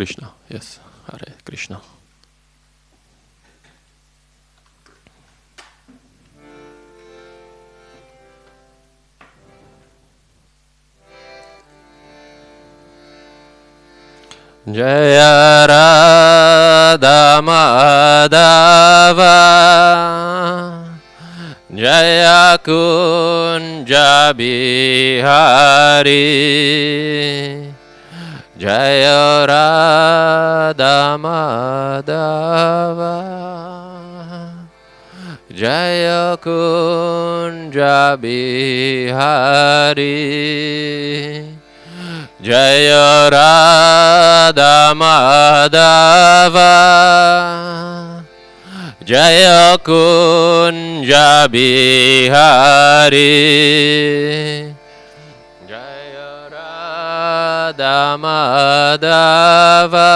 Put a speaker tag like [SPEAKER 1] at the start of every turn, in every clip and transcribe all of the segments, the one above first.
[SPEAKER 1] Krishna. Yes, Hare Krishna. Jaya Radha Madhava Jaya Kunja Bihari Jaya Radha Madhava Jaya Kunja Bihari Jaya Radha Madhava Jaya Kunja Bihari Jaya Radha Madhava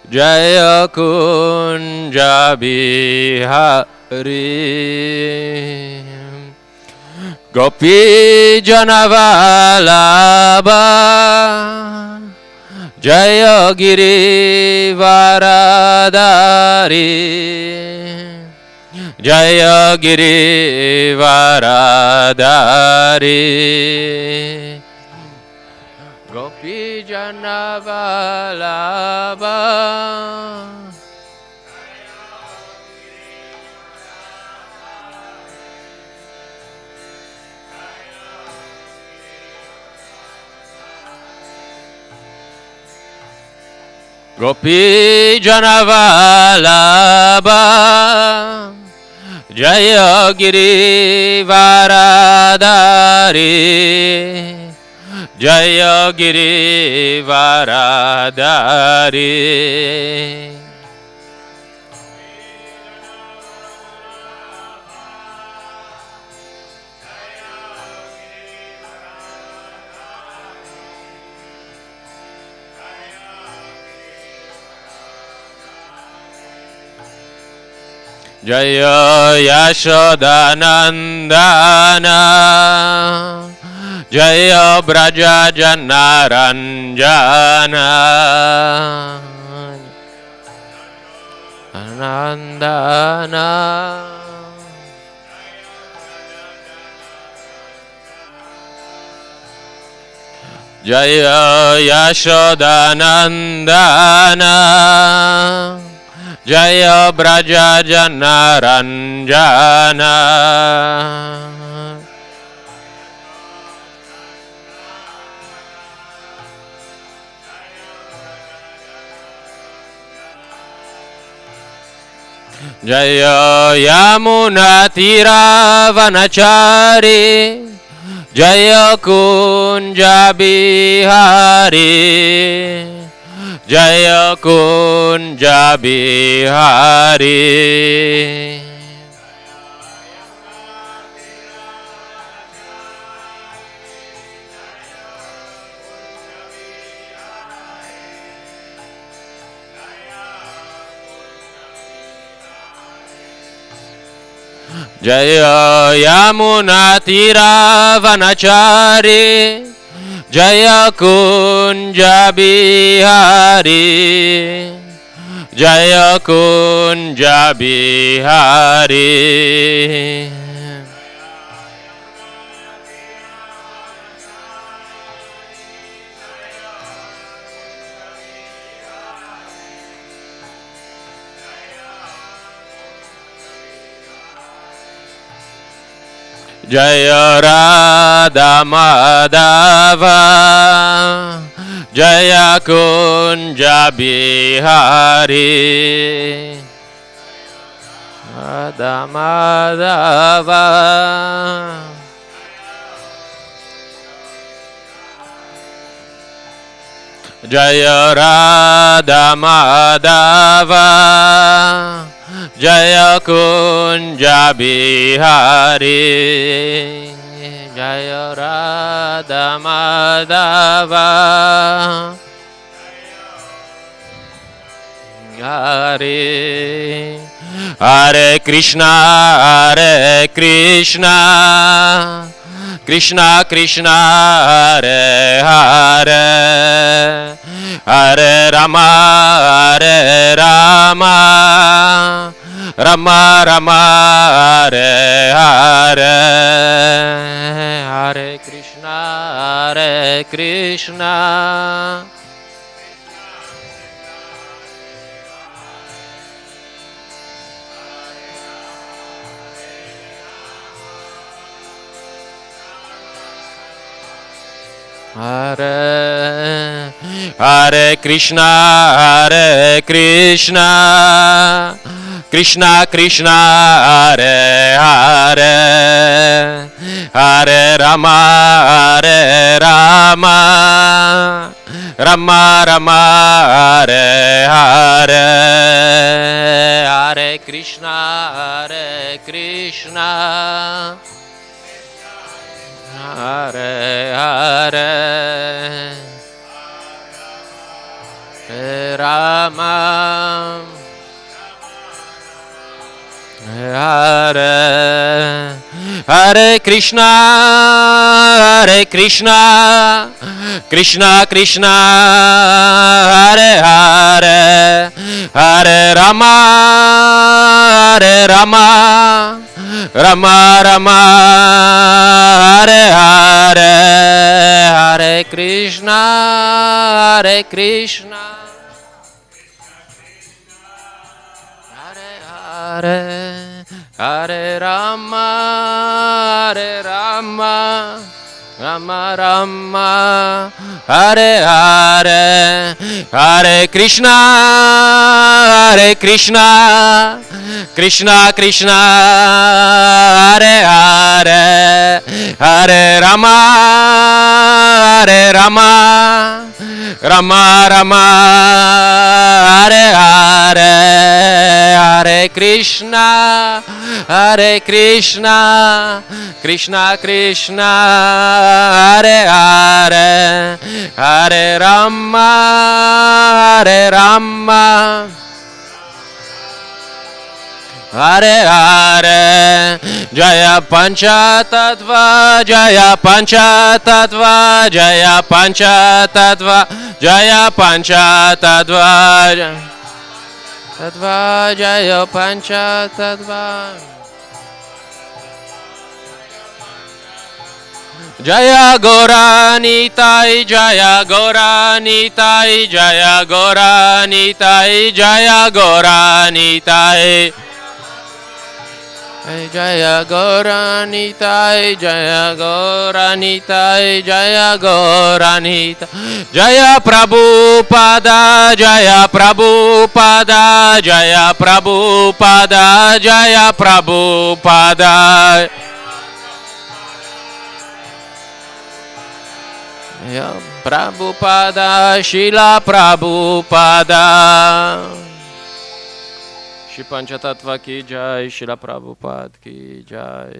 [SPEAKER 1] Jaya Kunja Bihari Gopi Janavalabha Jaya Giri Varadari Jaya Giri Varadari Gopi Janavalabha Gopi Janavalabha Jaya Giri Varadari Jaya Giri Varadari Jaya Yashodanandana Jaya Braja Janaranjana Anandana Jaya Yashodanandana Jaya Braja Janaranjana Jaya Yamuna Tira Vanachari Jaya Kunja Bihari Jaya Kunja Bihari Jaya Yamuna Tira Vanachari Jaya Kunja Bihari Jaya Kunja Bihari Jaya Radha Madhava Jaya Kunja Bihari Radha Madhava Jaya Radha Madhava Jaya Kunja Bihari Jaya Radha Madhava Hare Hare Krishna Hare Krishna Krishna Krishna Hare Hare hare-rama, hare-rama, Rama-Rama, Hare-Hare, Hare-Krishna, Hare-Krishna, Hare Hare Krishna, Hare Krishna, Krishna Krishna, Hare Hare, Hare Rama, Hare Rama, Rama Rama, Hare Hare, Hare Krishna, Hare Krishna, Hare Hare, Hare Rama, Hare Hare Krishna, Hare Krishna, Krishna Krishna, Hare Hare, Hare Rama, Hare Rama, Rama Rama, Hare Hare, Hare Krishna, Hare Krishna, Hare Hare, Hare Rama, Hare Rama, Rama Rama, Hare Hare, Hare Krishna, Hare Krishna, Krishna Krishna, Hare Hare, Hare Rama, Hare Rama, Rama Rama, Hare Hare, Hare Krishna, Hare Krishna, Krishna Krishna, Hare Hare, Hare Rama, Hare Rama, Hare Hare, Jaya Pancha Tattva, Jaya Pancha Tattva, Jaya Pancha Tattva, Jaya Pancha Tattva, Tattva, Jaya Pancha Tattva, Jaya Goranitai, Jaya Goranitai, Jaya Goranitai, Jaya Goranitai, Jaya Goranitai, Jaya Goranitai, Jaya Goranita, Jaya Prabhupada, Jaya Prabhupada, Jaya Prabhupada, Jaya Prabhupada, Jaya Prabhupada, Shila Prabhupada, Shri Panchatattva ki jai, Shila Prabhupada ki jai.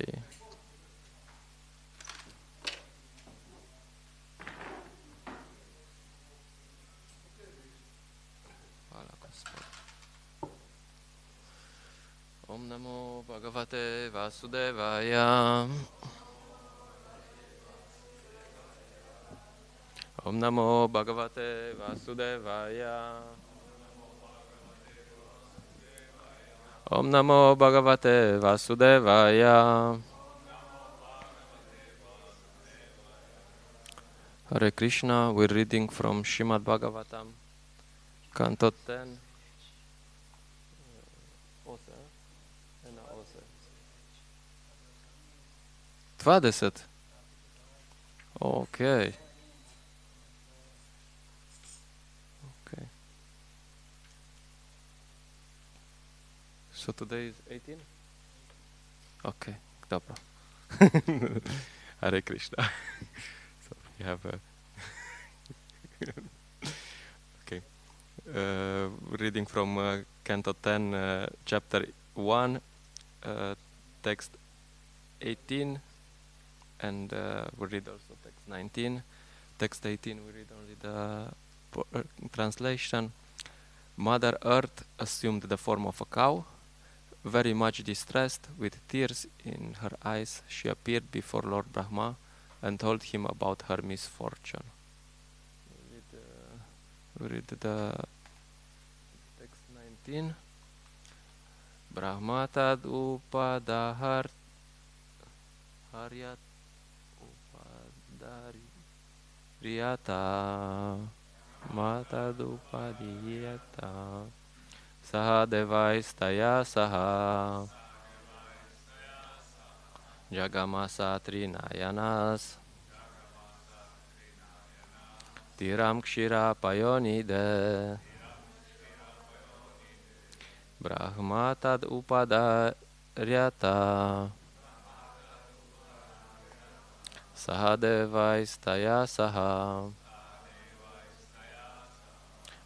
[SPEAKER 1] Om Namo Bhagavate Vasudevaya. Om Namo Bhagavate Vasudevaya. Om Namo Bhagavate Vasudevaya. Hare Krishna, we're reading from Srimad Bhagavatam, Canto 10. 20. Okay. Okay. So today is 18? Okay, dobro. Hare Krishna. So we have a okay. Reading from Canto 10, Chapter 1, text 18, and we read also text 19. Text 18, we read only the translation. Mother Earth assumed the form of a cow. Very much distressed, with tears in her eyes, she appeared before Lord Brahma and told him about her misfortune. read the text 19. Brahmatad upadahar haryat upadariyata matad upadiyata saha devaistaya saha jagamasa trinayanas tiram kshira payonide brahmatad upadaryata saha devaistaya saha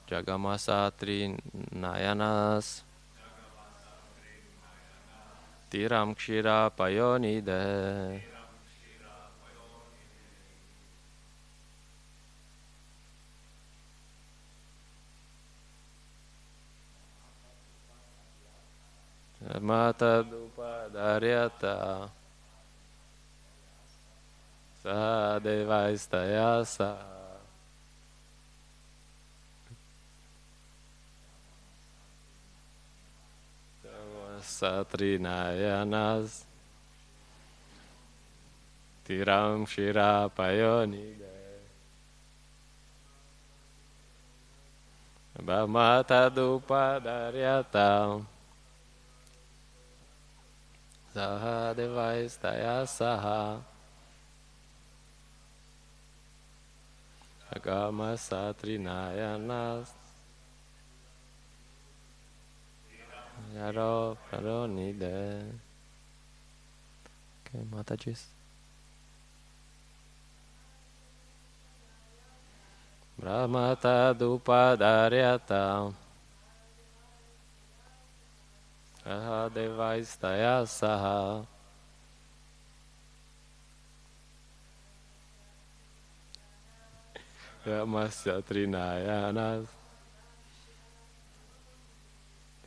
[SPEAKER 1] jagamasa trinayanas tiram kshira payonide Mata Dupadaryata Sa Devaistaya Sa Satrinayanas Tiram Shira Payonide Mata Dupadaryata Saha Devaistaya Saha Agama Satrinayanas Yaro Paronide. Okay, Matajis. Brahmata Dupadaryata Saha Devaistaya Saha Yamasya Trinayanas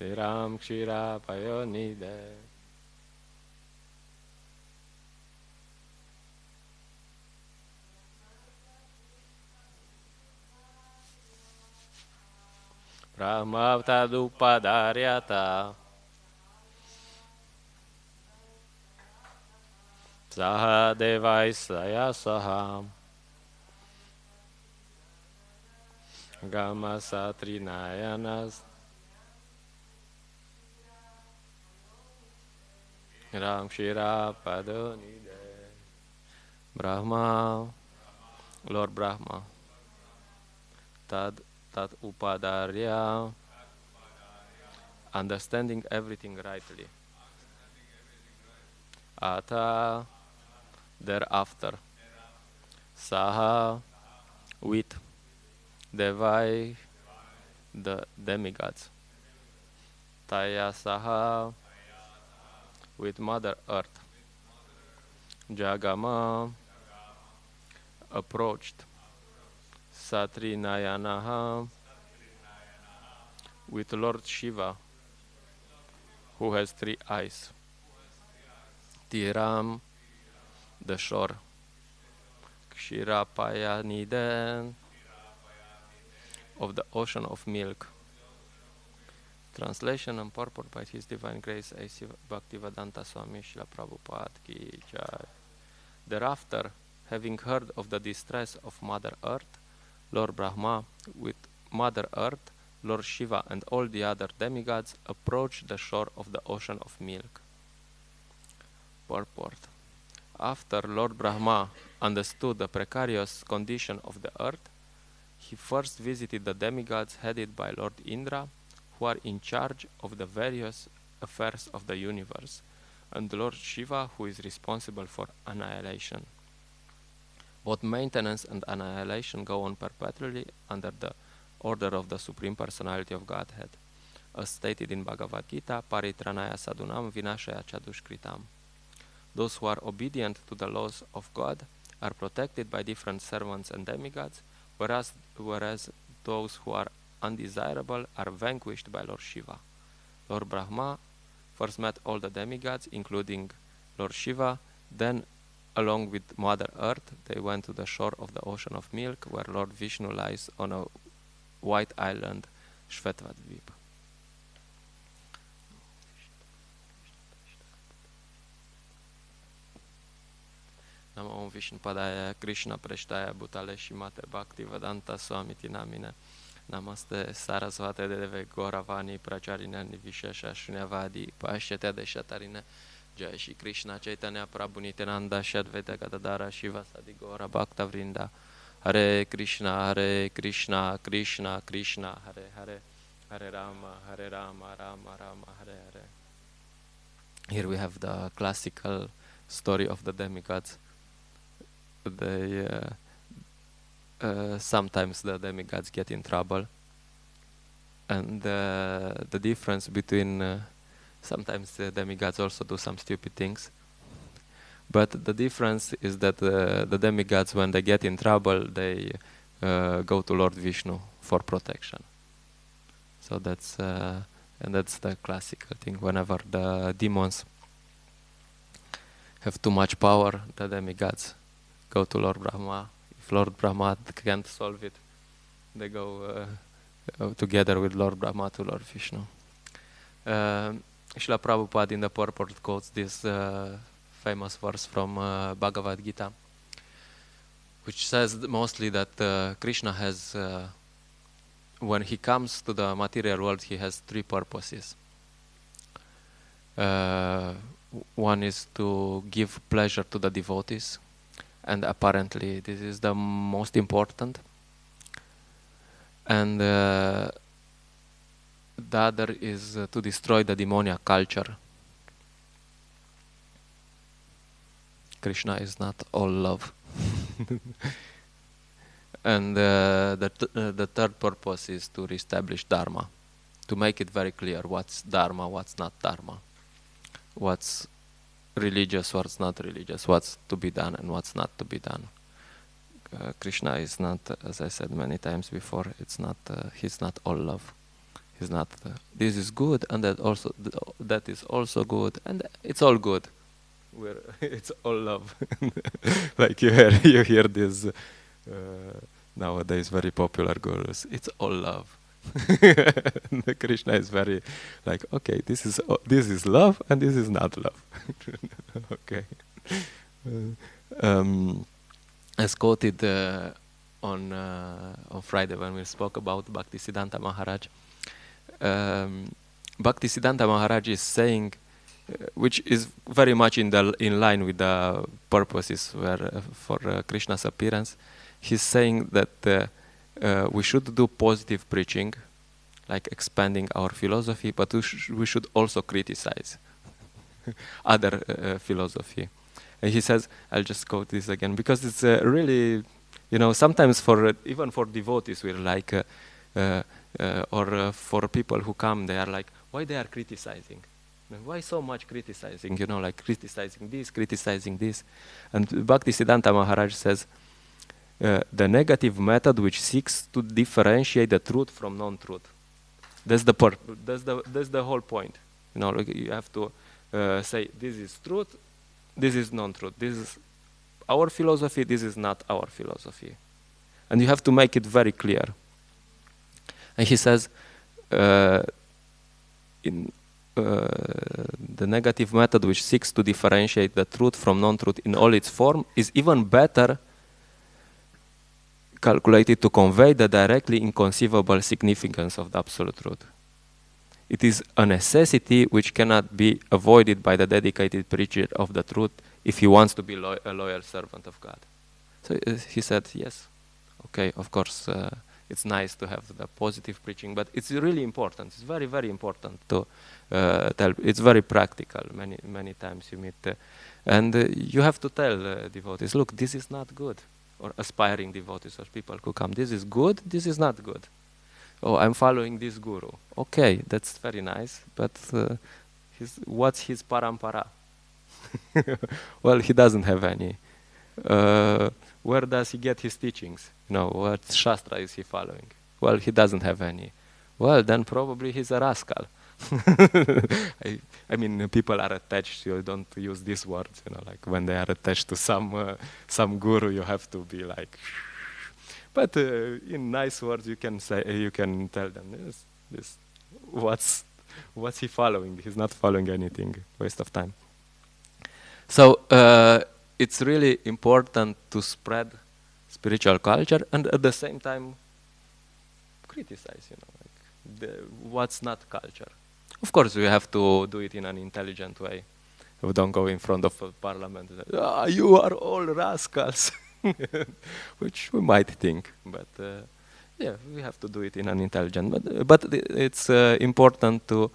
[SPEAKER 1] Tiram Kshira Payonide Brahmata Dupadaryata Saha Devaistaya Saha Gama Satrinayanas Ram Shira Padonide. Brahma, Lord Brahma, Tad Upadarya, understanding everything rightly. Ata, thereafter. Saha, with. Devai, the demigods. Taya Saha, with Mother Earth. Jagama, approached. Satrinayanaha, with Lord Shiva, who has 3 eyes. Tiram, the shore. Kshirapayaniden, of the ocean of milk. Translation and purport by His Divine Grace A.C. Bhaktivedanta Swami Srila Prabhupada Ki Jai. Thereafter, having heard of the distress of Mother Earth, Lord Brahma, with Mother Earth, Lord Shiva and all the other demigods approached the shore of the ocean of milk. Purport. After Lord Brahma understood the precarious condition of the earth, he first visited the demigods headed by Lord Indra, who are in charge of the various affairs of the universe, and Lord Shiva, who is responsible for annihilation. Both maintenance and annihilation go on perpetually under the order of the Supreme Personality of Godhead, as stated in Bhagavad Gita, Paritranaya sadunam vinashaya chadushkritam. Those who are obedient to the laws of God are protected by different servants and demigods, whereas those who are undesirable are vanquished by Lord Shiva. Lord Brahma first met all the demigods, including Lord Shiva. Then, along with Mother Earth, they went to the shore of the ocean of milk, where Lord Vishnu lies on a White Island, Shvetadvip. Namo Om Vishnupadaya Krishna Preshtaya Bhutale Shimate Bhakti Vedanta Swamiti Namine Namaste Sarasvate Deve Gauravani Pracharine Nivishesha Shunyavadi Pashyate Deshatarine Jai Shri Krishna Chaitanya Prabhu Nityananda Shadvaita Gadadara Shiva Sadi Gaura Bhakta Vrinda Hare Krishna Krishna Krishna Hare Hare Hare-rama Rama Rama Hare Hare. Here we have the classical story of the demigods. They sometimes the demigods get in trouble, and the difference between sometimes the demigods also do some stupid things, but the difference is that the demigods, when they get in trouble, they go to Lord Vishnu for protection. So that's and that's the classical thing. Whenever the demons have too much power, the demigods go to Lord Brahma. If Lord Brahma can't solve it, they go together with Lord Brahma to Lord Vishnu. Srila Prabhupada in the purport quotes this famous verse from Bhagavad Gita, which says mostly that Krishna has, when he comes to the material world, he has three purposes. One is to give pleasure to the devotees, and apparently this is the most important. And the other is to destroy the demoniac culture. Krishna is not all love. And the third purpose is to reestablish Dharma, to make it very clear what's Dharma, what's not Dharma, what's religious, what's not religious, what's to be done and what's not to be done. Krishna is not, as I said many times before, it's not. He's not all love. He's not. This is good, and that is also good, and it's all good. It's all love. Like you hear this nowadays very popular gurus. It's all love. Krishna is very like, okay, this is love and this is not love. Okay. As quoted on Friday when we spoke about Bhaktisiddhanta Maharaj, Bhaktisiddhanta Maharaj is saying, which is very much in line with the purposes for Krishna's appearance. He's saying that we should do positive preaching, like expanding our philosophy, but we should also criticize other philosophy. And he says, I'll just quote this again, because it's really, sometimes even for devotees, we're like, or for people who come, they are like, why they are criticizing? Why so much criticizing? Like criticizing this. And Bhaktisiddhanta Maharaj says, the negative method which seeks to differentiate the truth from non-truth. That's the whole point. Like you have to say this is truth, this is non-truth. This is our philosophy, this is not our philosophy. And you have to make it very clear. And he says, in the negative method which seeks to differentiate the truth from non-truth in all its form is even better calculated to convey the directly inconceivable significance of the absolute truth. It is a necessity which cannot be avoided by the dedicated preacher of the truth if he wants to be a loyal servant of God. So he said, yes, okay, of course, it's nice to have the positive preaching, but it's really important. It's very, very important to tell. It's very practical. Many times you meet, and you have to tell devotees, look, this is not good. Or aspiring devotees or people who come, this is good, this is not good. Oh, I'm following this guru. Okay, that's very nice, but what's his parampara? Well, he doesn't have any. Where does he get his teachings? What shastra is he following? Well, he doesn't have any. Well, then probably he's a rascal. I mean, people are attached. You don't use these words, like when they are attached to some guru, you have to be like. But in nice words, you can say, you can tell them this. What's he following? He's not following anything. Waste of time. So it's really important to spread spiritual culture and at the same time criticize, what's not culture. Of course, we have to do it in an intelligent way. We don't go in front of a parliament and say, you are all rascals, which we might think, but yeah, we have to do it in an intelligent. But it's important to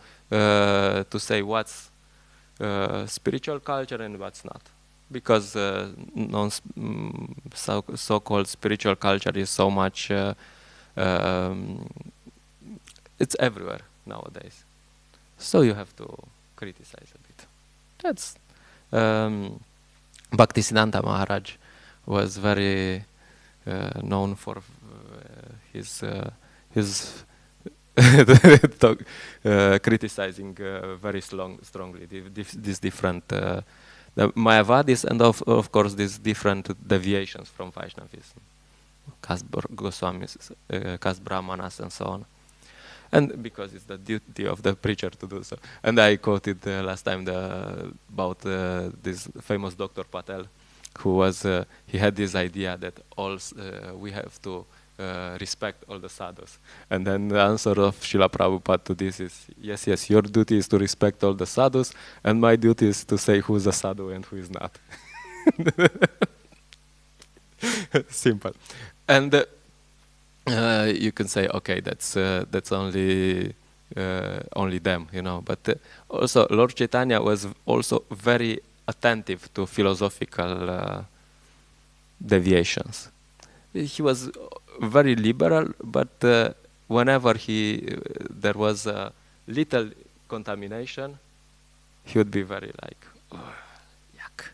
[SPEAKER 1] say what's spiritual culture and what's not, because so-called spiritual culture is so much. It's everywhere nowadays, so you have to criticize a bit. That's Bhaktisiddhanta Maharaj was very known for his criticizing very strongly these different the Mayavadis and of course these different deviations from Vaishnavism, caste Goswamis, caste Brahmanas, and so on. And because it's the duty of the preacher to do so. And I quoted last time about this famous Dr. Patel, who was he had this idea that we have to respect all the sadhus. And then the answer of Srila Prabhupada to this is, yes, your duty is to respect all the sadhus, and my duty is to say who is a sadhu and who is not. Simple. And you can say, okay, that's only them, But also Lord Chaitanya was also very attentive to philosophical deviations. He was very liberal, but whenever there was a little contamination, he would be very like, oh, yuck,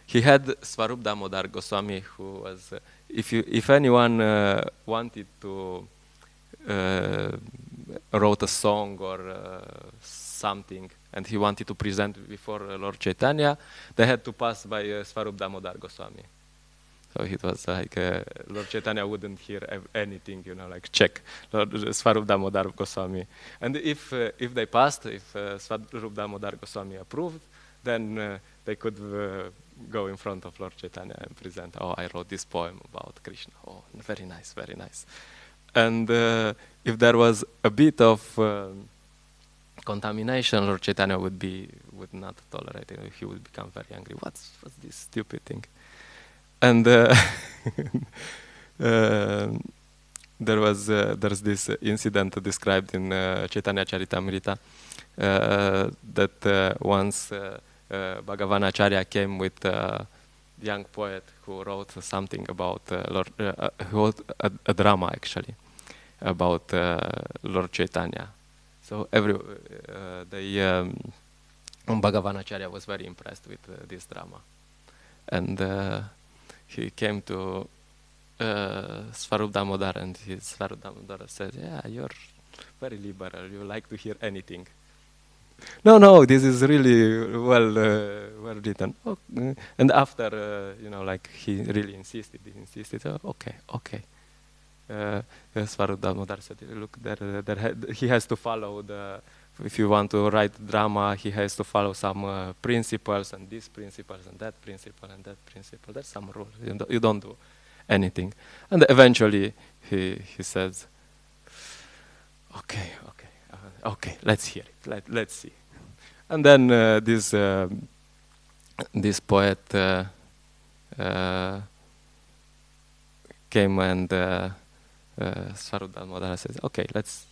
[SPEAKER 1] he had Svarup Damodar Goswami, who was, if anyone wanted to wrote a song or something, and he wanted to present before Lord Chaitanya, they had to pass by Svarup Damodar Goswami. So it was like Lord Chaitanya wouldn't hear anything, like check Lord Svarup Damodar Goswami. And if they passed, if Svarup Damodar Goswami approved, then they could go in front of Lord Chaitanya and present, oh, I wrote this poem about Krishna. Oh, very nice, very nice. And if there was a bit of contamination, Lord Chaitanya would not tolerate it. He would become very angry. What's this stupid thing? And there's this incident described in Chaitanya Charitamrita that once Bhagavanacharya came with a young poet who wrote something about who wrote a drama actually about Lord Chaitanya. So Bhagavanacharya was very impressed with this drama, and he came to Svarup Damodar, and Svarup Damodar said, "Yeah, you're very liberal. You like to hear anything." No, this is really well written. Oh, and after, like he really insisted. Oh, okay. Svarup Damodar said, "Look, he has to follow if you want to write drama, he has to follow some principles, and these principles, and that principle, and that principle. There's some rules. You don't do anything." And eventually, he says, "Okay, let's hear it. Let's see." And then this poet came, and Svarup Damodar says, "Okay, let's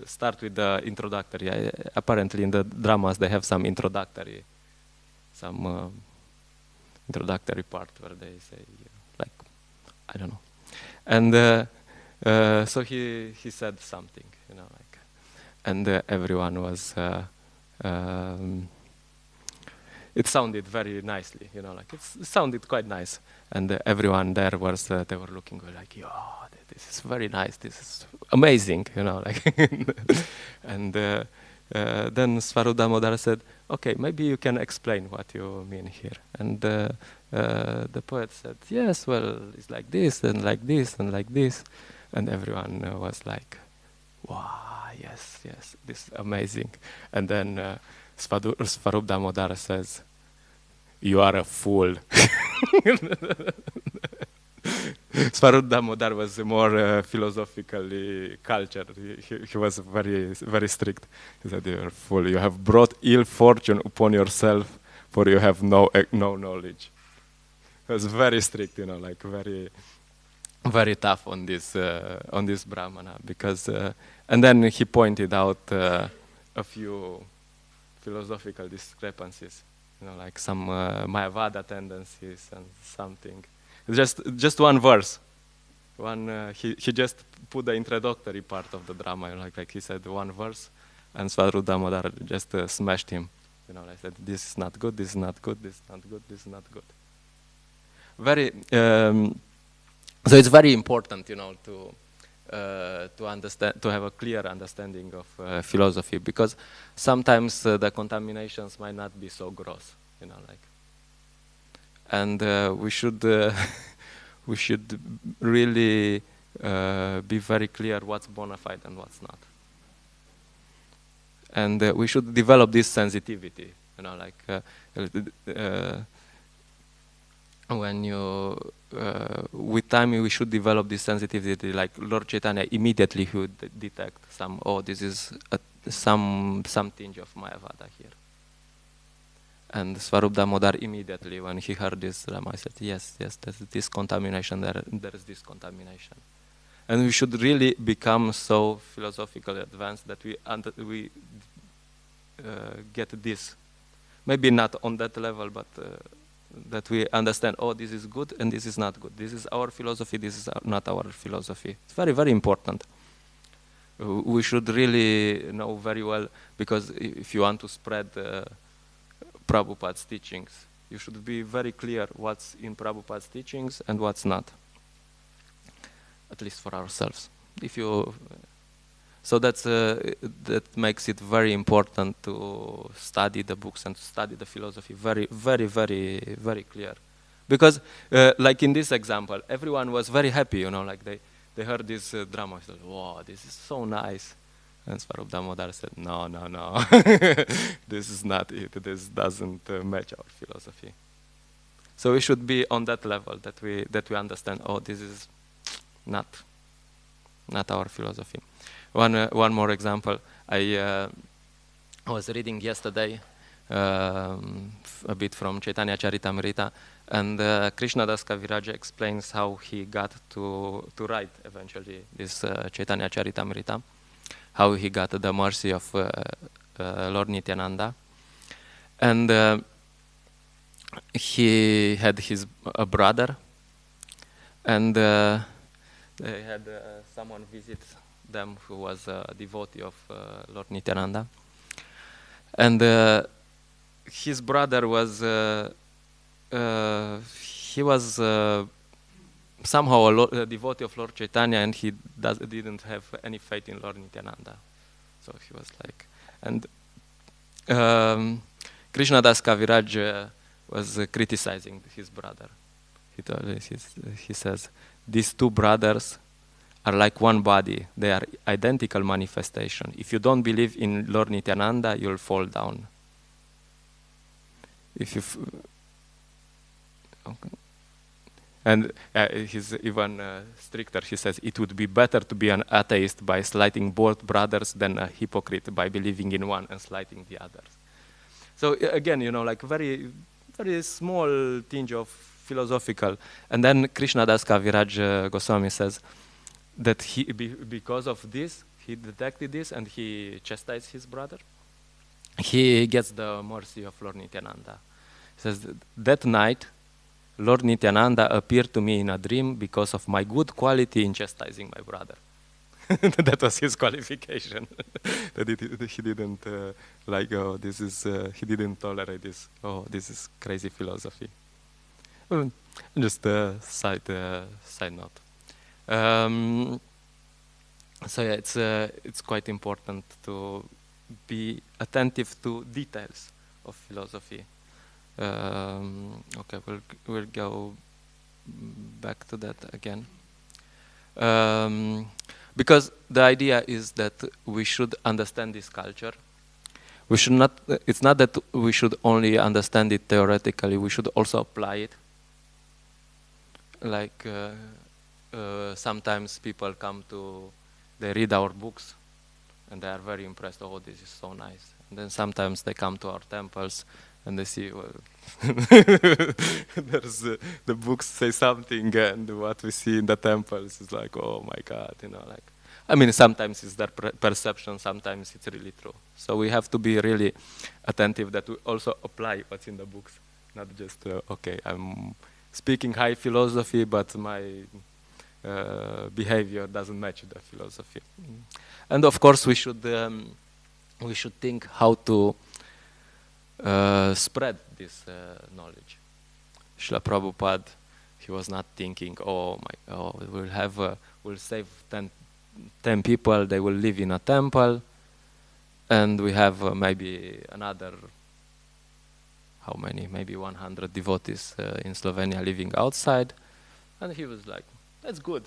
[SPEAKER 1] start with the introductory." Apparently, in the dramas, they have some introductory part where they say, like, I don't know. And so he said something, like, and everyone was. It sounded very nicely, like it sounded quite nice, and everyone there was. They were looking like, this is very nice. This is amazing, like, and then Svarup Damodar said, okay, maybe you can explain what you mean here. And the poet said, yes, well, it's like this and like this and like this. And everyone was like, wow, yes, this is amazing. And then Svarup Damodar says, you are a fool. Svarup Damodar was more philosophically cultured. He was very, very strict. He said, you are a fool. You have brought ill fortune upon yourself, for you have no knowledge. He was very strict, like very, very tough on this Brahmana. Because, and then he pointed out a few philosophical discrepancies, like some Mayavada tendencies and something. Just one verse. He just put the introductory part of the drama, like he said one verse, and Svarup Damodar just smashed him. I said, this is not good, this is not good, this is not good, this is not good. Very. So it's very important, to understand, to have a clear understanding of philosophy, because sometimes the contaminations might not be so gross, and we should really be very clear what's bona fide and what's not. And we should develop this sensitivity, when you, with time we should develop this sensitivity, like Lord Chaitanya immediately would detect this is some tinge of Mayavada here. And Svarup Damodar immediately, when he heard this drama, I said, yes, there's this contamination, there is this contamination. And we should really become so philosophically advanced that we get this. Maybe not on that level, but that we understand, this is good and this is not good. This is our philosophy, this is not our philosophy. It's very, very important. We should really know very well, because if you want to spread Prabhupada's teachings, you should be very clear what's in Prabhupada's teachings and what's not, at least for ourselves. So that makes it very important to study the books and to study the philosophy very, very, very, very clear. Because like in this example, everyone was very happy, like they heard this drama, said, wow, this is so nice. And Svarup Damodar said, no, this is not it. This doesn't match our philosophy. So we should be on that level, that we understand, this is not our philosophy. One more example. I was reading yesterday a bit from Chaitanya Charitamrita, and Krishnadas Kaviraja explains how he got to write eventually this Chaitanya Charitamrita, how he got the mercy of Lord Nityananda. And he had a brother, and they had someone visit them who was a devotee of Lord Nityananda. And his brother was, he was somehow a devotee of Lord Chaitanya, and he didn't have any faith in Lord Nityananda. So he was like, and Krishnadas Kaviraj was criticizing his brother. He says, these two brothers are like one body. They are identical manifestation. If you don't believe in Lord Nityananda, you'll fall down. And he's even stricter. He says, it would be better to be an atheist by slighting both brothers than a hypocrite by believing in one and slighting the others. So again, like very, very small tinge of philosophical. And then Krishnadas Kaviraj Goswami says that because of this, he detected this and he chastised his brother. He gets the mercy of Lord Nityananda. He says, that night, Lord Nityananda appeared to me in a dream because of my good quality in chastising my brother. That was his qualification. That he didn't he didn't tolerate this. This is crazy philosophy. Just a side note. So yeah, it's quite important to be attentive to details of philosophy. Okay, we'll go back to that again. Because the idea is that we should understand this culture. We should not. It's not that we should only understand it theoretically. We should also apply it. Like sometimes people come to, they read our books, and they are very impressed. Oh, this is so nice. And then sometimes they come to our temples, and they see, well, there's the books say something, and what we see in the temples is like, oh my God, you know, like. I mean, sometimes it's their perception, sometimes it's really true. So we have to be really attentive that we also apply what's in the books, not just okay, I'm speaking high philosophy, but my behavior doesn't match the philosophy. And of course, we should think how to spread this knowledge. Srila Prabhupada, he was not thinking, we'll save 10 people, they will live in a temple, and we have maybe another, how many, maybe 100 devotees in Slovenia living outside. And he was like, that's good,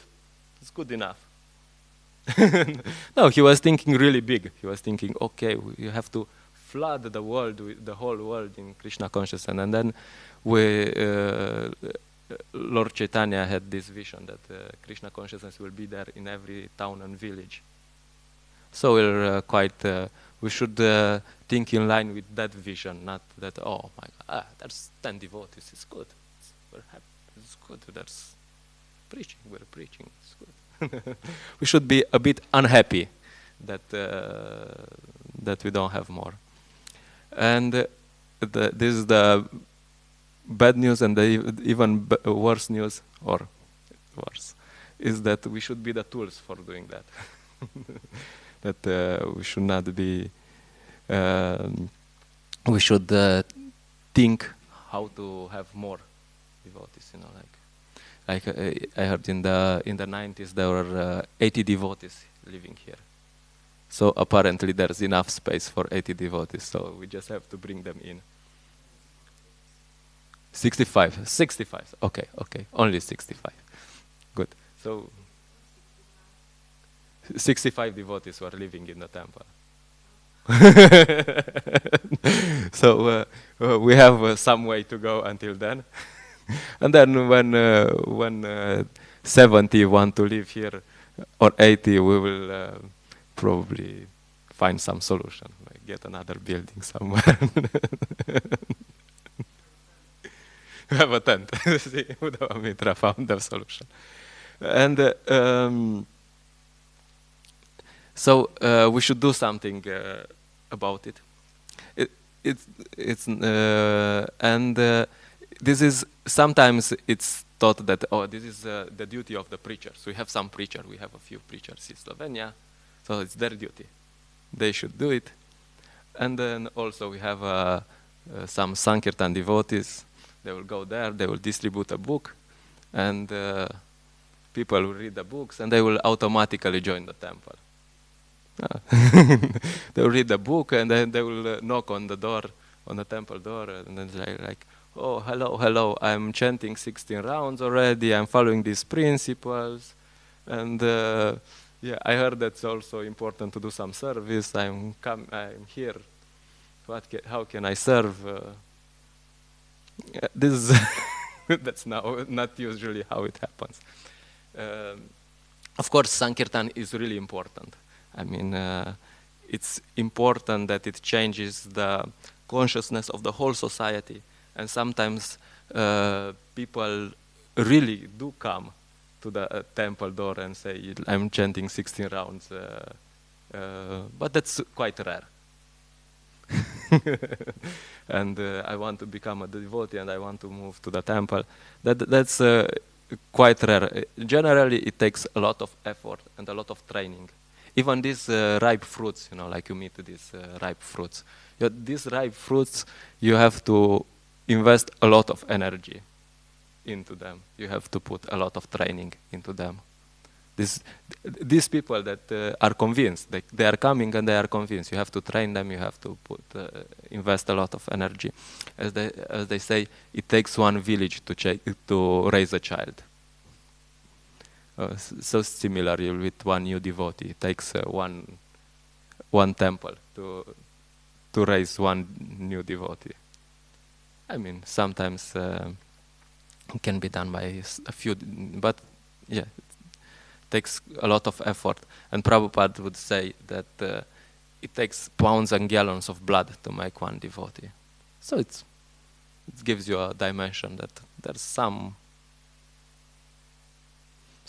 [SPEAKER 1] it's good enough. No, he was thinking really big. He was thinking, okay, you have to flood the world, the whole world in Krishna consciousness. And then Lord Chaitanya had this vision that Krishna consciousness will be there in every town and village. So we should think in line with that vision, not that, oh my God, there's 10 devotees, it's good. We're happy, it's good, there's preaching, we're preaching, it's good. We should be a bit unhappy that we don't have more. And this is the bad news, and the even worse news, or worse, is that we should be the tools for doing that. That we should not be. We should think how to have more devotees. You know, like I heard in the 90s there were 80 devotees living here. So apparently there's enough space for 80 devotees. So we just have to bring them in. 65. Okay. Only 65. Good. So 65 devotees were living in the temple. So we have some way to go until then. And then when 70 want to live here, or 80, we will probably find some solution, like get another building somewhere. Have a tent. See, Uddhava Mitra found the solution. And so we should do something about it. This is sometimes it's thought that this is the duty of the preachers. We have some preacher. We have a few preachers in Slovenia, so it's their duty. They should do it. And then also we have some Sankirtan devotees. They will go there. They will distribute a book, and people will read the books, and they will automatically join the temple. They will read the book, and then they will knock on the door, on the temple door, and then they're like, oh, hello, I'm chanting 16 rounds already, I'm following these principles, and yeah, I heard that's also important to do some service, I'm here, how can I serve? This is that's not usually how it happens. Of course, Sankirtan is really important. I mean, it's important that it changes the consciousness of the whole society. And sometimes people really do come to the temple door and say, I'm chanting 16 rounds. But that's quite rare. And I want to become a devotee and I want to move to the temple. That's quite rare. Generally, it takes a lot of effort and a lot of training. Even these ripe fruits, you know, like you meet these ripe fruits. These ripe fruits, you have to invest a lot of energy into them. You have to put a lot of training into them. These people that are convinced, they are coming and they are convinced. You have to train them. You have to invest a lot of energy. As they say, it takes one village to raise a child. So similarly with one new devotee, it takes one temple to raise one new devotee. I mean, sometimes it can be done by a few, but yeah, it takes a lot of effort. And Prabhupada would say that it takes pounds and gallons of blood to make one devotee. So it gives you a dimension that there's some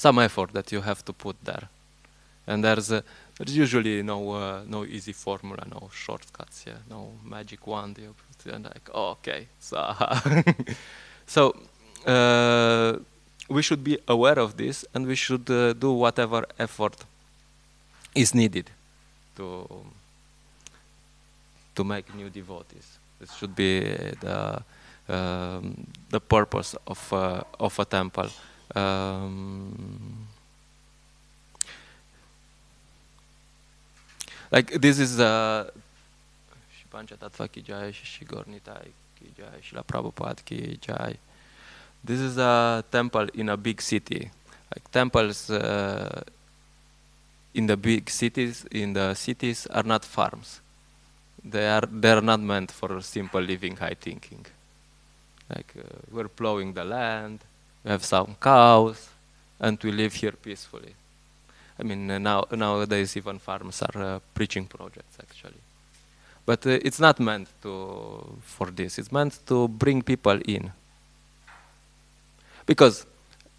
[SPEAKER 1] effort that you have to put there. And there's usually no easy formula, no shortcuts, no magic wand. And like, oh, okay, so we should be aware of this, and we should do whatever effort is needed to make new devotees. This should be the purpose of a temple. Like this is Pancha Tattva ki jai, Shri Gaur Nitai ki jai, Srila Prabhupada ki jai. This is a temple in a big city. Like temples in the big cities, are not farms. They are not meant for simple living, high thinking. Like we're plowing the land, we have some cows, and we live here peacefully. I mean, nowadays even farms are preaching projects actually. But it's not meant for this. It's meant to bring people in. Because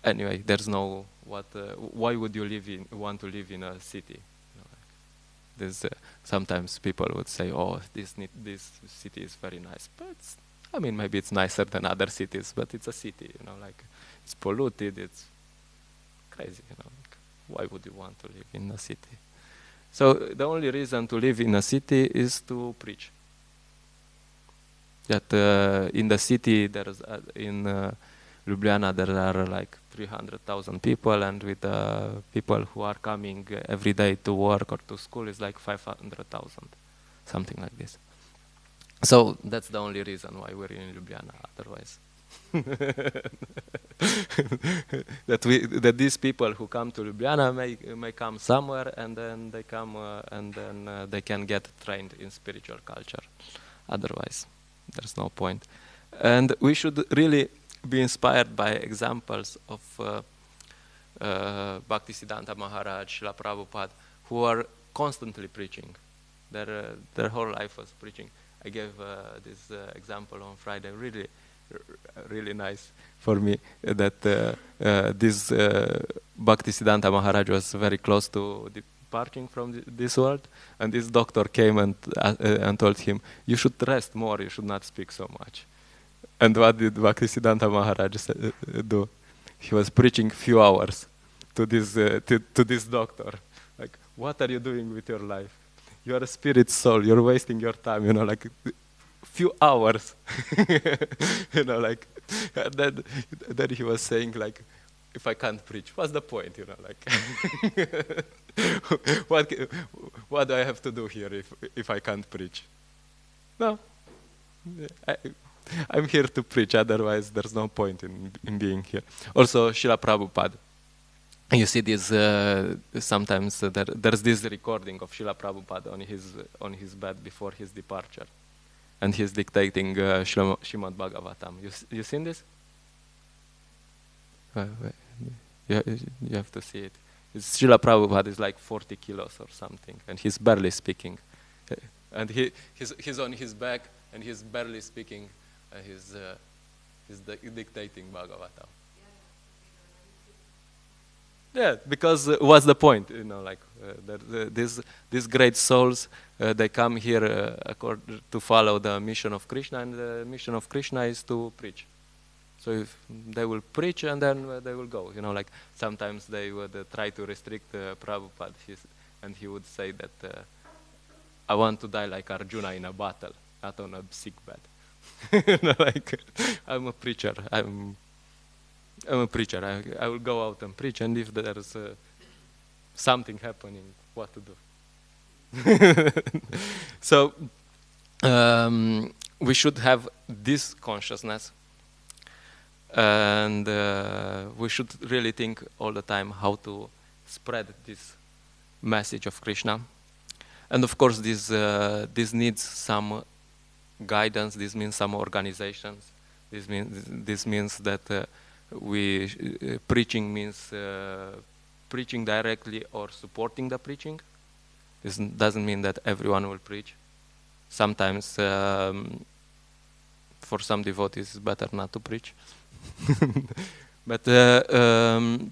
[SPEAKER 1] anyway, there's no why would you want to live in a city? There's sometimes people would say, oh, this city is very nice, but I mean, maybe it's nicer than other cities, but it's a city, like it's polluted, it's crazy, like, why would you want to live in a city? So the only reason to live in a city is to preach. That in the city, in Ljubljana, there are like 300,000 people, and with people who are coming every day to work or to school is like 500,000, something like this. So that's the only reason why we're in Ljubljana. Otherwise, that these people who come to Ljubljana may come somewhere, and then they come and then they can get trained in spiritual culture. Otherwise, there's no point. And we should really be inspired by examples of Bhaktisiddhanta Maharaj, Srila Prabhupada, who are constantly preaching. Their whole life was preaching. I gave this example on Friday, really nice for me, that this Bhaktisiddhanta Maharaj was very close to departing from this world, and this doctor came and told him, you should rest more, you should not speak so much. And what did Bhaktisiddhanta Maharaj do? He was preaching few hours to this doctor. Like, what are you doing with your life? You are a spirit soul. You're wasting your time. Like few hours. Like then he was saying, like, if I can't preach, what's the point? Like, what do I have to do here if I can't preach? No. I'm here to preach, otherwise there's no point in being here. Also, Srila Prabhupada. You see this, sometimes there's this recording of Srila Prabhupada on his bed before his departure. And he's dictating Srimad Bhagavatam. You seen this? You have to see it. Srila Prabhupada is like 40 kilos or something, and he's barely speaking. And he's on his back, and he's barely speaking. He's dictating Bhagavatam. Yeah, because what's the point? Like these great souls, they come here to follow the mission of Krishna, and the mission of Krishna is to preach. So if they will preach, and then they will go. Like sometimes they would try to restrict Prabhupada, and he would say that I want to die like Arjuna in a battle, not on a sick bed. Like I'm a preacher. I'm a preacher. I will go out and preach, and if there's something happening, what to do? So we should have this consciousness, and we should really think all the time how to spread this message of Krishna. And of course, this needs some guidance. This means some organizations. This means that preaching means preaching directly or supporting the preaching. This doesn't mean that everyone will preach. Sometimes, for some devotees, it's better not to preach. But the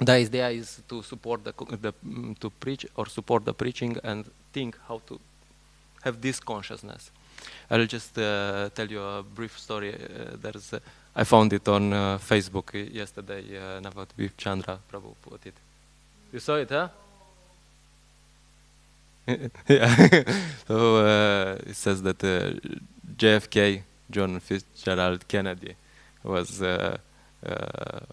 [SPEAKER 1] idea is to support to preach or support the preaching and think how to have this consciousness. I'll just tell you a brief story. I found it on Facebook yesterday. Navadvip Chandra Prabhu put it. You saw it, huh? Yeah. So it says that JFK, John Fitzgerald Kennedy, was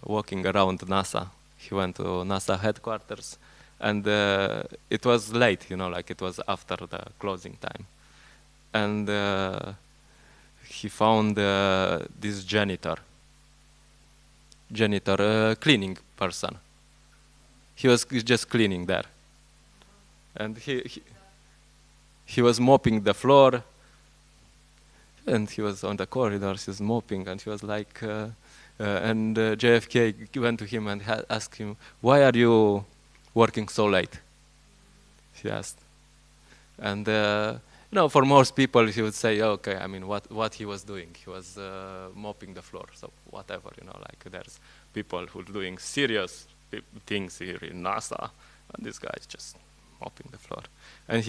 [SPEAKER 1] walking around NASA. He went to NASA headquarters, and it was late, like it was after the closing time. And he found this janitor, cleaning person. He was just cleaning there. And he was mopping the floor, and he was on the corridors, he was mopping, and he was like, and JFK went to him and asked him, "Why are you working so late?" He asked. And for most people, he would say, "Okay, I mean, what he was doing? He was mopping the floor, so whatever, like there's people who are doing serious things here in NASA, and this guy is just mopping the floor." And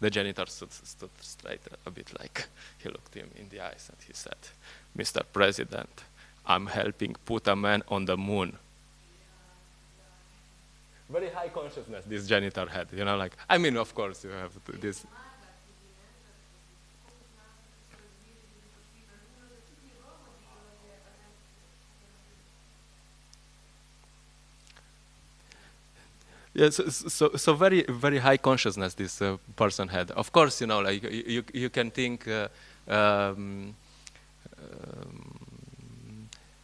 [SPEAKER 1] the janitor stood straight a bit, like he looked him in the eyes and he said, "Mr. President, I'm helping put a man on the moon." Very high consciousness this janitor had, like, I mean, of course you have this. Yes, so very, very high consciousness this person had. Of course, like you can think,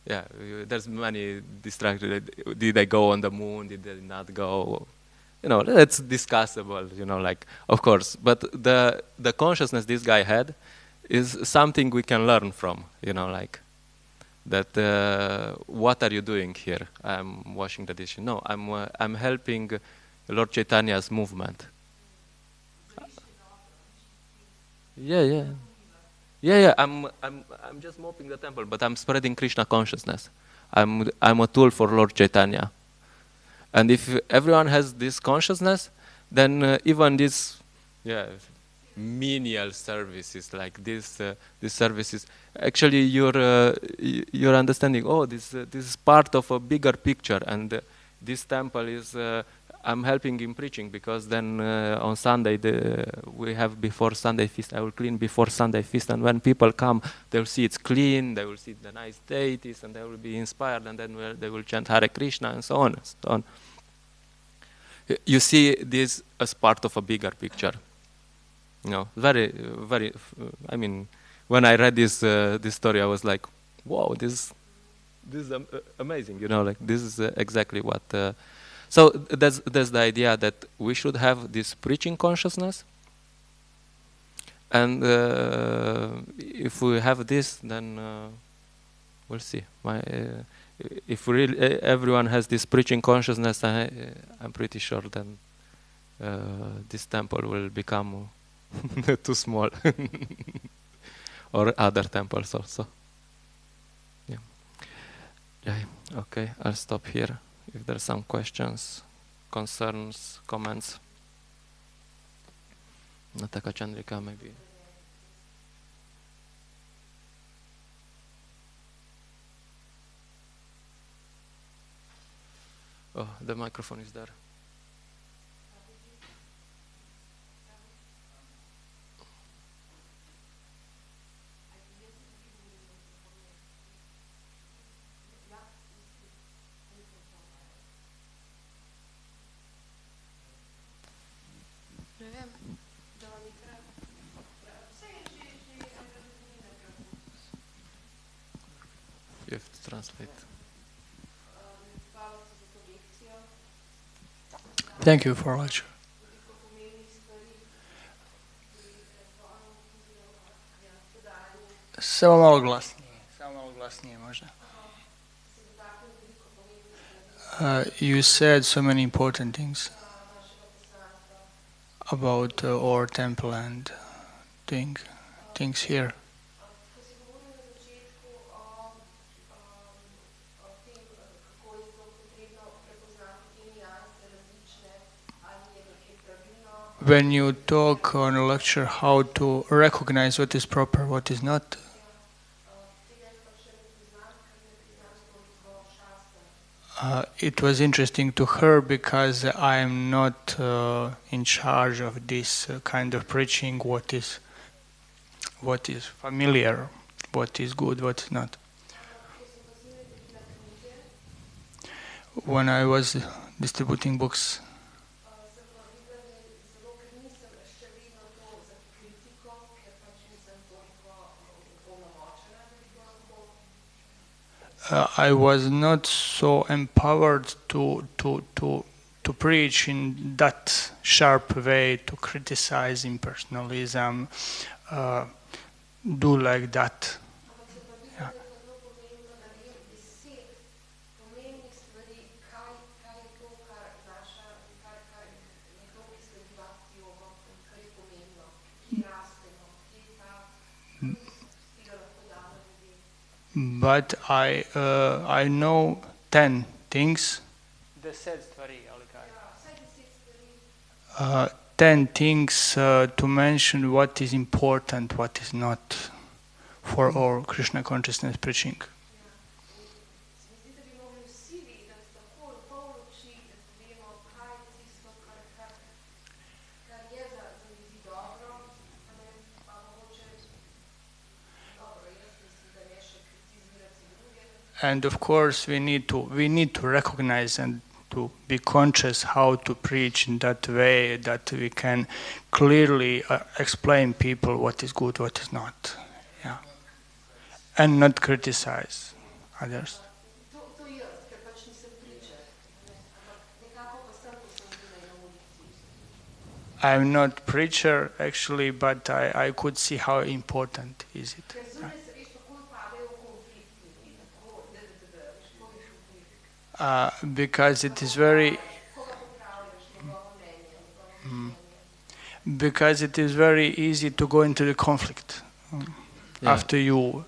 [SPEAKER 1] yeah, there's many distracted. Did they go on the moon? Did they not go? That's discussable. Like, of course. But the consciousness this guy had is something we can learn from. Like that. What are you doing here? I'm washing the dish. No, I'm helping Lord Chaitanya's movement. Yeah. I'm just mopping the temple, but I'm spreading Krishna consciousness. I'm a tool for Lord Chaitanya. And if everyone has this consciousness, then even this, menial services like this, these services, actually you're understanding. Oh, this is part of a bigger picture, and this temple is. I'm helping in preaching because then on Sunday we have before Sunday feast. I will clean before Sunday feast, and when people come, they will see it's clean. They will see the nice deities, and they will be inspired, and then they will chant Hare Krishna and so on and so on. You see this as part of a bigger picture. Very, very. I mean, when I read this story, I was like, "Wow, this is amazing." Like this is exactly what. So that's the idea that we should have this preaching consciousness, and if we have this, then we'll see. If really everyone has this preaching consciousness, I'm pretty sure then this temple will become too small, or other temples also. Yeah. Okay, I'll stop here. If there's some questions, concerns, comments. Nataka Chandrika, maybe. Oh, the microphone is there. have to translate.
[SPEAKER 2] Thank you for lecture. Samo malo glasnije možda. You said so many important things about our temple and things here. When you talk on a lecture how to recognize what is proper, what is not, it was interesting to her because I am not in charge of this kind of preaching, what is familiar, what is good, what is not. When I was distributing books, I was not so empowered to preach in that sharp way, to criticize impersonalism, do like that. Yeah. But I know 10 things. 10 things to mention what is important, what is not for our Krishna consciousness preaching. And of course, we need to recognize and to be conscious how to preach in that way that we can clearly explain people what is good, what is not, yeah, and not criticize others. I'm not preacher actually, but I could see how important is it. Because it is very easy to go into the conflict after you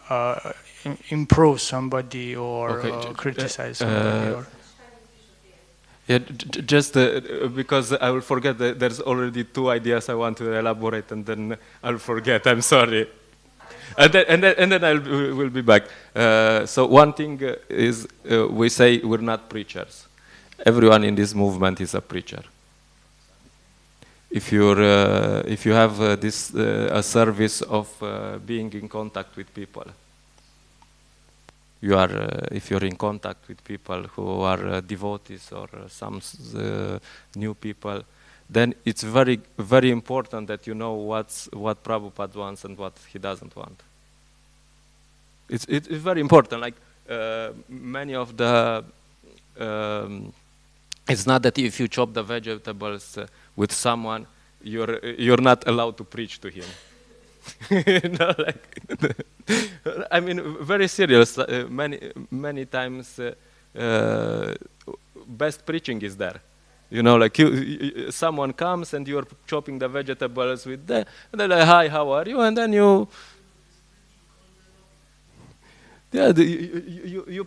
[SPEAKER 2] improve somebody or criticize somebody.
[SPEAKER 1] Yeah, just because I will forget that there's already 2 ideas I want to elaborate, and then I'll forget. I'm sorry. And then I will be back. So one thing is we say we're not preachers. Everyone in this movement is a preacher. If you have a service of being in contact with people, if you're in contact with people who are devotees or some new people, then it's very, very important that you know what Prabhupada wants and what he doesn't want. It's very important. Like many of the, it's not that if you chop the vegetables with someone, you're not allowed to preach to him. No, like, I mean, very serious. Many times, best preaching is there. You know, like someone comes and you're chopping the vegetables with them, and they're like, "Hi, how are you?" And then you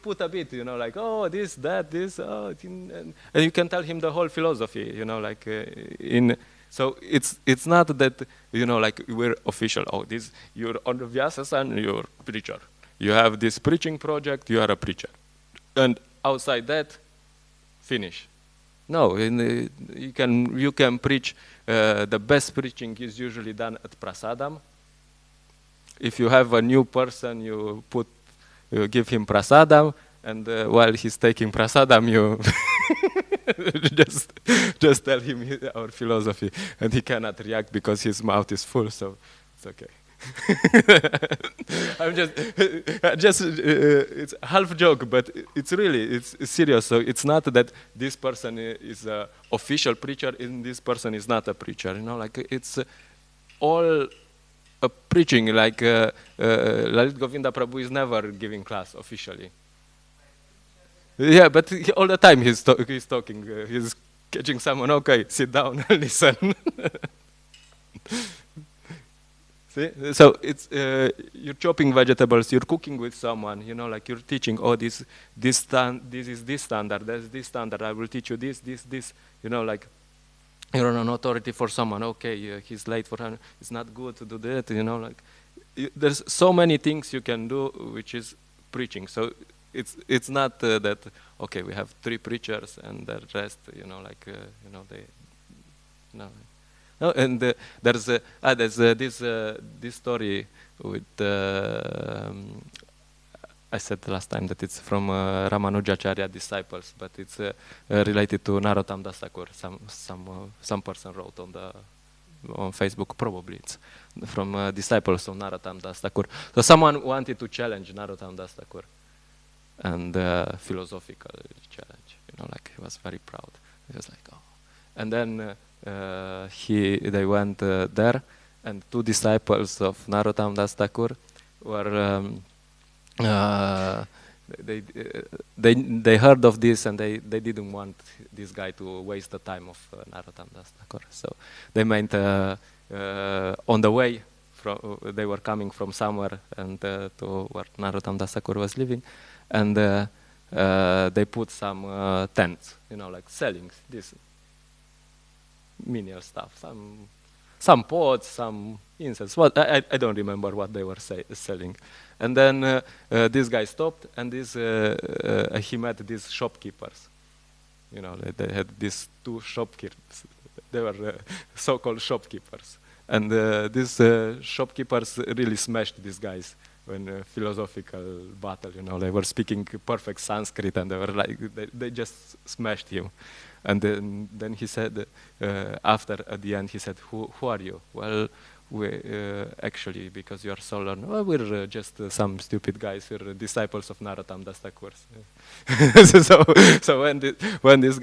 [SPEAKER 1] put a bit, you know, like, "Oh, this, that, this," and you can tell him the whole philosophy, you know, like So it's not that, you know, like we're official. Oh, you're on the Vyasa-san, you're a preacher. You have this preaching project, you are a preacher, and outside that, finish. No, you can preach. The best preaching is usually done at prasadam. If you have a new person, you give him prasadam, and while he's taking prasadam, you just tell him our philosophy, and he cannot react because his mouth is full. So it's okay. I'm just it's half joke, but it's really it's serious. So it's not that this person is a official preacher and this person is not a preacher. You know, like it's all a preaching. Like Lalit Govinda Prabhu is never giving class officially. Yeah, but all the time he's talking. He's catching someone. Okay, sit down and listen. See? So it's you're chopping vegetables, you're cooking with someone, you know, like you're teaching, oh, this is this standard, there's this standard, I will teach you this, you know, like you're an authority for someone, okay, he's late for him, it's not good to do that, you know, like there's so many things you can do, which is preaching. So it's not that, okay, we have 3 preachers and the rest, you know, like, you know, they, no. No, and there's this story with I said last time that it's from Ramanujacharya disciples, but it's related to Narottam Das Thakur. Some person wrote on Facebook, probably it's from disciples of Narottam Das Thakur. So someone wanted to challenge Narottam Das Thakur, and philosophical challenge. You know, like he was very proud. He was like, oh, and then. They went there, and 2 disciples of Narottam Das Thakur were they heard of this, and they didn't want this guy to waste the time of Narottam Das Thakur. So they meant on the way they were coming from somewhere and to where Narottam Das Thakur was living, and they put some tents, you know, like selling this menial stuff, some pots, some incense. What I don't remember what they were selling. And then this guy stopped, and he met these shopkeepers. You know, they had these 2 shopkeepers. They were so-called shopkeepers, and these shopkeepers really smashed these guys when philosophical battle. You know, they were speaking perfect Sanskrit, and they were like they just smashed him. And then he said, at the end, he said, who are you? Well, we actually, because you are so learned, well, we're just some stupid guys. We're disciples of Narottam Das Thakur. So when this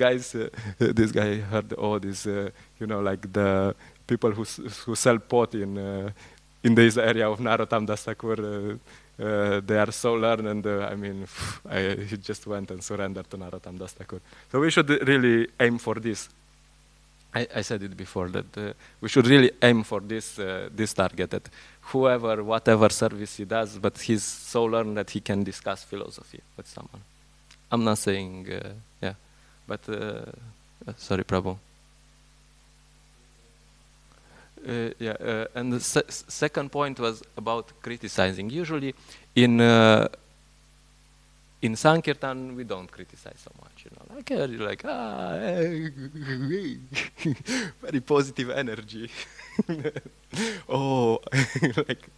[SPEAKER 1] guy heard all this, you know, like the people who sell pot in this area of Narottam Das Thakur, they are so learned, and I mean, he just went and surrendered to Narottam Das Thakur. So we should really aim for this. I said it before, that we should really aim for this target, that whatever service he does, but he's so learned that he can discuss philosophy with someone. I'm not saying, yeah, but, sorry, Prabhu. And the second point was about criticizing. Usually in Sankirtan we don't criticize so much, you know, like very positive energy. Oh, like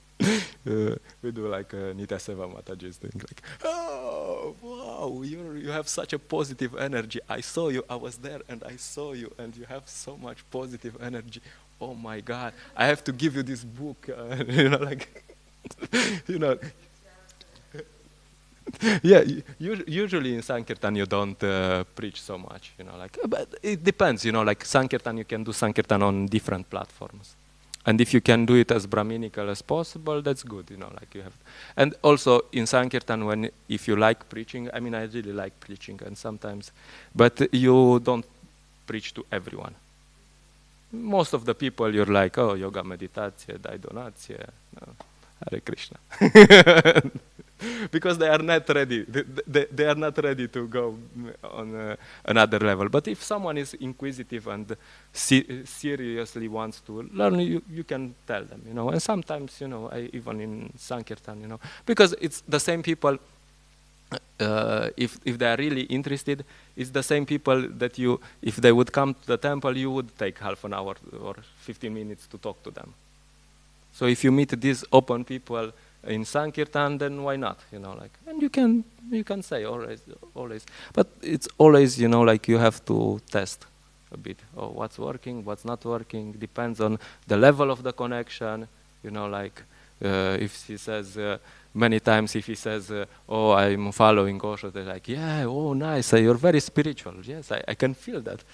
[SPEAKER 1] we do like Nitya Seva Mataji's thing, like, oh wow, you have such a positive energy. I saw you, I was there, and I saw you, and you have so much positive energy. Oh my God, I have to give you this book, you know, like, you know. Yeah, usually in Sankirtan you don't preach so much, you know, like, but it depends, you know, like Sankirtan, you can do Sankirtan on different platforms. And if you can do it as Brahminical as possible, that's good, you know, like you have. And also in Sankirtan, if you like preaching, I mean, I really like preaching, and sometimes, but you don't preach to everyone. Most of the people, you're like, oh, yoga, meditație, dai donație, no, Hare Krishna. Because they are not ready. They are not ready to go on another level. But if someone is inquisitive and seriously wants to learn, you can tell them, you know. And sometimes, you know, even in Sankirtan, you know, because it's the same people. If they are really interested, it's the same people that if they would come to the temple, you would take half an hour or 15 minutes to talk to them. So if you meet these open people in Sankirtan, then why not? You know, like, and you can say always, but it's always, you know, like you have to test a bit. Oh, what's working, what's not working, depends on the level of the connection. You know, like If he says many times, if he says, "Oh, I'm following Osho," they're like, "Yeah, oh, nice. You're very spiritual." Yes, I can feel that.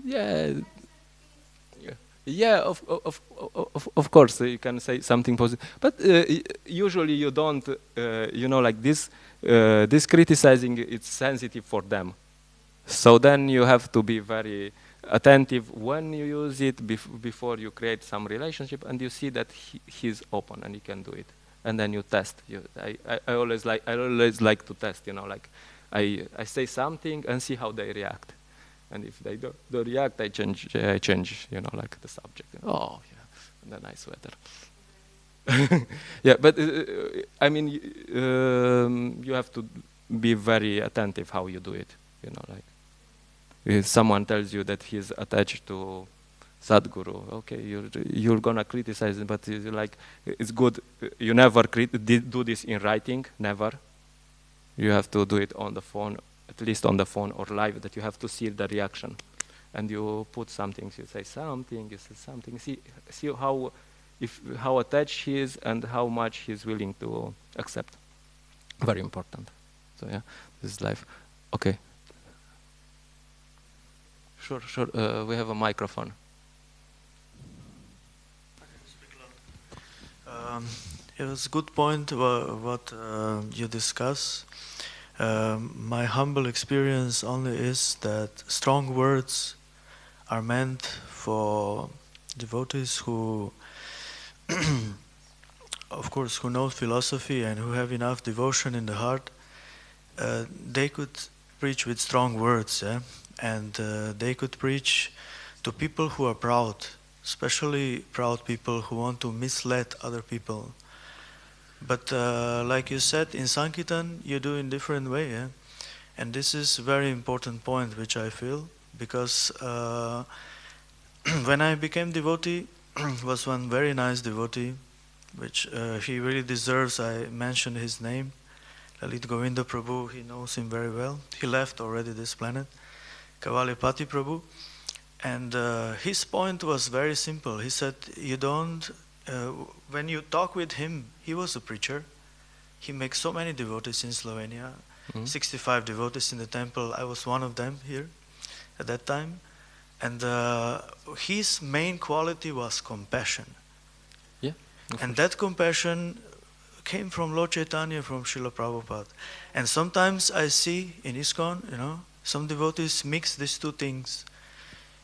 [SPEAKER 1] Yeah. Yeah, of course, you can say something positive, but usually you don't, you know, like this, this criticizing, it's sensitive for them. So then you have to be very attentive when you use it before you create some relationship, and you see that he's open and he can do it, and then you test. I always like to test, you know, like I say something and see how they react. And if they don't react, I change, you know, like the subject. Oh, yeah, and the nice weather. Yeah, but I mean, you have to be very attentive how you do it. You know, like if someone tells you that he's attached to Sadhguru, okay, you're gonna criticize it, but you're like, it's good. You never do this in writing, never. You have to do it on the phone. At least on the phone or live, that you have to see the reaction, and you put something. You say something. You say something. See how attached he is and how much he's willing to accept. Very important. So yeah, this is life. Okay. Sure. We have a microphone.
[SPEAKER 3] It was a good point what you discuss. My humble experience only is that strong words are meant for devotees who, of course, who know philosophy and who have enough devotion in the heart. They could preach with strong words, yeah? And they could preach to people who are proud, especially proud people who want to mislead other people. But like you said, in Sankirtan, you do in different way, yeah? And this is a very important point, which I feel, because when I became devotee, was one very nice devotee, which he really deserves. I mentioned his name, Lalit Govinda Prabhu. He knows him very well. He left already this planet, Kavalipati Prabhu. And his point was very simple. He said, you don't, when you talk with him, he was a preacher. He makes so many devotees in Slovenia, 65 devotees in the temple. I was one of them here at that time. And his main quality was compassion.
[SPEAKER 1] Yeah.
[SPEAKER 3] And that compassion came from Lord Chaitanya, from Srila Prabhupada. And sometimes I see in ISKCON, you know, some devotees mix these two things.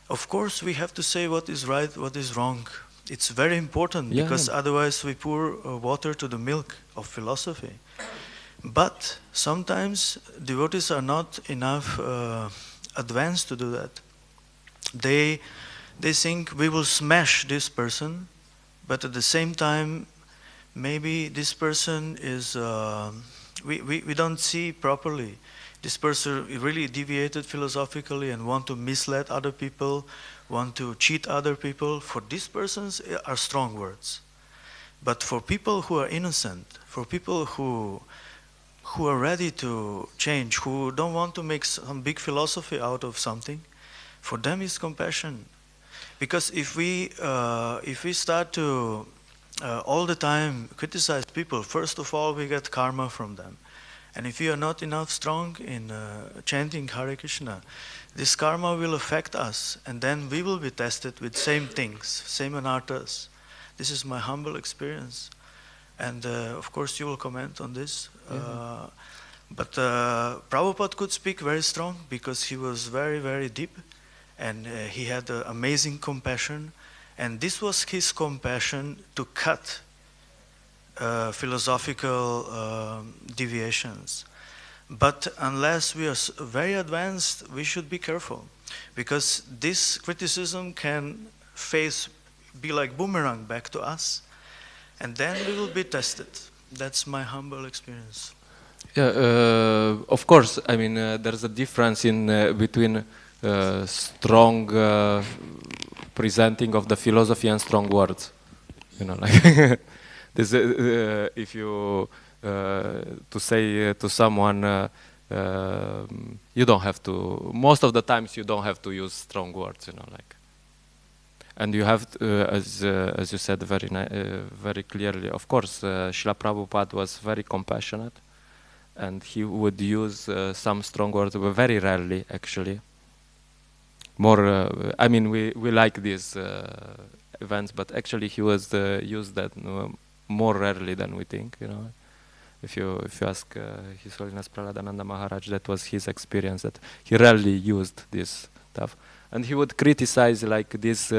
[SPEAKER 3] Of course, we have to say what is right, what is wrong. It's very important, because otherwise we pour water to the milk of philosophy. But sometimes devotees are not enough advanced to do that. They think we will smash this person, but at the same time, maybe this person is, we don't see properly. This person really deviated philosophically and want to mislead other people, want to cheat other people. For these persons are strong words. But for people who are innocent, for people who are ready to change, who don't want to make some big philosophy out of something, for them is compassion. Because if we start to all the time criticize people, first of all we get karma from them. And if we are not enough strong in chanting Hare Krishna, this karma will affect us, and then we will be tested with same things, same anarthas. This is my humble experience. And of course you will comment on this. But Prabhupada could speak very strong, because he was very, very deep, and he had amazing compassion. And this was his compassion to cut philosophical deviations. But unless we are very advanced, we should be careful, because this criticism can be like boomerang back to us, and then we will be tested. That's my humble experience.
[SPEAKER 1] Yeah, of course. I mean, there's a difference in between strong presenting of the philosophy and strong words. You know, like this. If you to say to someone, you don't have to. Most of the times, you don't have to use strong words. Like. And you have, as you said very clearly, of course, Srila Prabhupada was very compassionate, and he would use some strong words, but very rarely, actually. More, I mean, we like these events, but actually he was used that more rarely than we think. If you ask His Holiness Prahladananda Maharaj, that was his experience, that he rarely used this stuff. And he would criticize like these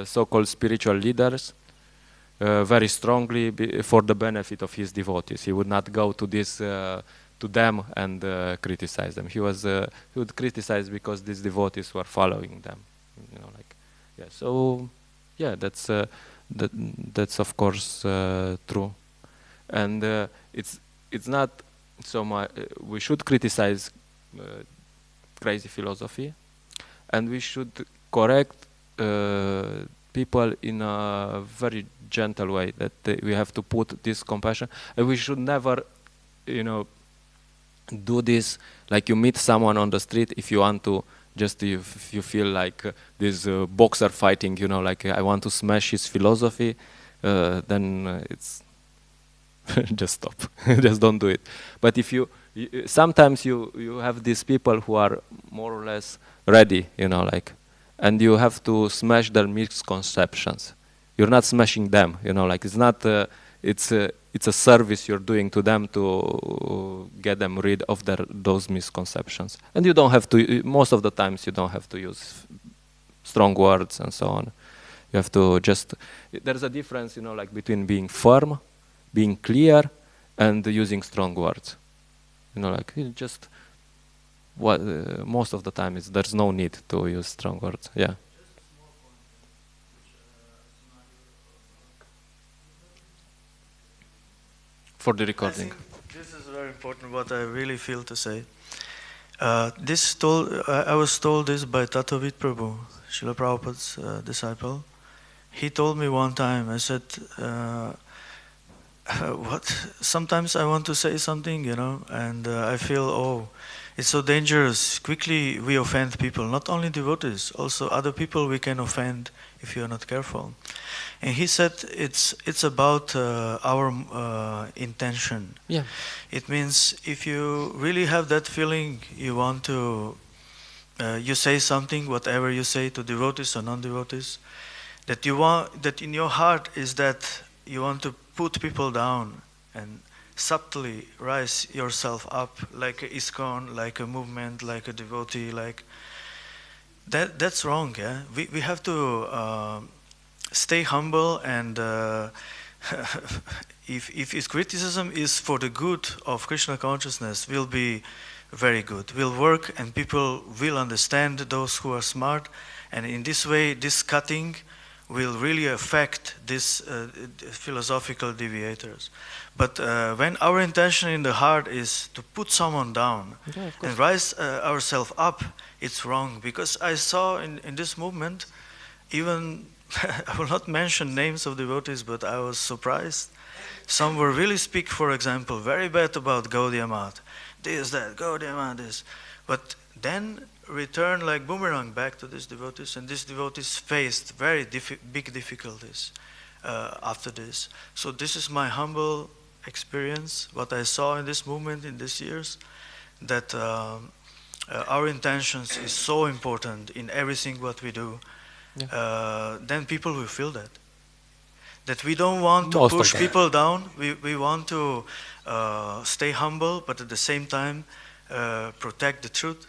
[SPEAKER 1] so-called spiritual leaders very strongly for the benefit of his devotees. He would not go to this to them and criticize them. He would criticize because these devotees were following them. So yeah, that's of course true. And it's not so much. We should criticize crazy philosophy, and we should correct people in a very gentle way. That we have to put this compassion, and we should never, do this like you meet someone on the street. If you want to, just if you feel like this boxer fighting, like I want to smash his philosophy, then it's. Just stop. Just don't do it. But if sometimes you have these people who are more or less ready, and you have to smash their misconceptions. You're not smashing them, like it's not. It's a service you're doing to them to get them rid of those misconceptions. And you don't have to. Most of the times, you don't have to use strong words and so on. You have to just. There's a difference, like between being firm, being clear, and using strong words. Like just what most of the time there's no need to use strong words. Yeah. For the recording.
[SPEAKER 3] This is very important. What I really feel to say. I was told this by Tattvamrita Prabhu, Srila Prabhupada's disciple. He told me one time. I said. Sometimes I want to say something, and I feel, it's so dangerous. Quickly we offend people, not only devotees, also other people we can offend if you are not careful. And he said it's about our intention.
[SPEAKER 1] Yeah.
[SPEAKER 3] It means if you really have that feeling, you want to, you say something, whatever you say to devotees or non-devotees, that in your heart is that you want to put people down and subtly rise yourself up like a ISKCON, like a movement, like a devotee, like that's wrong. Yeah, we have to stay humble, and if his criticism is for the good of Krishna consciousness, will be very good. Will work, and people will understand, those who are smart, and in this way, this cutting will really affect these philosophical deviators. But when our intention in the heart is to put someone down and rise ourselves up, it's wrong. Because I saw in this movement, even, I will not mention names of devotees, but I was surprised. Some were really speak, for example, very bad about Gaudiya Math. This, that, Gaudiya Math, this. But then return like boomerang back to these devotees, and these devotees faced very big difficulties after this. So this is my humble experience, what I saw in this movement in these years, that our intentions is so important in everything what we do. Yeah. Then people will feel that we don't want to push people down. We want to stay humble, but at the same time protect the truth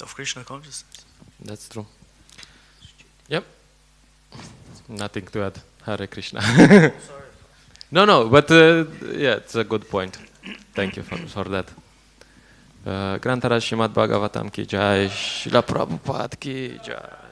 [SPEAKER 3] of Krishna consciousness.
[SPEAKER 1] That's true. Yep. Nothing to add. Hare Krishna.
[SPEAKER 3] Sorry.
[SPEAKER 1] No, but yeah, it's a good point. Thank you for that. Grantaraj Srimad Bhagavatam ki jai, Srila Prabhupada ki jai.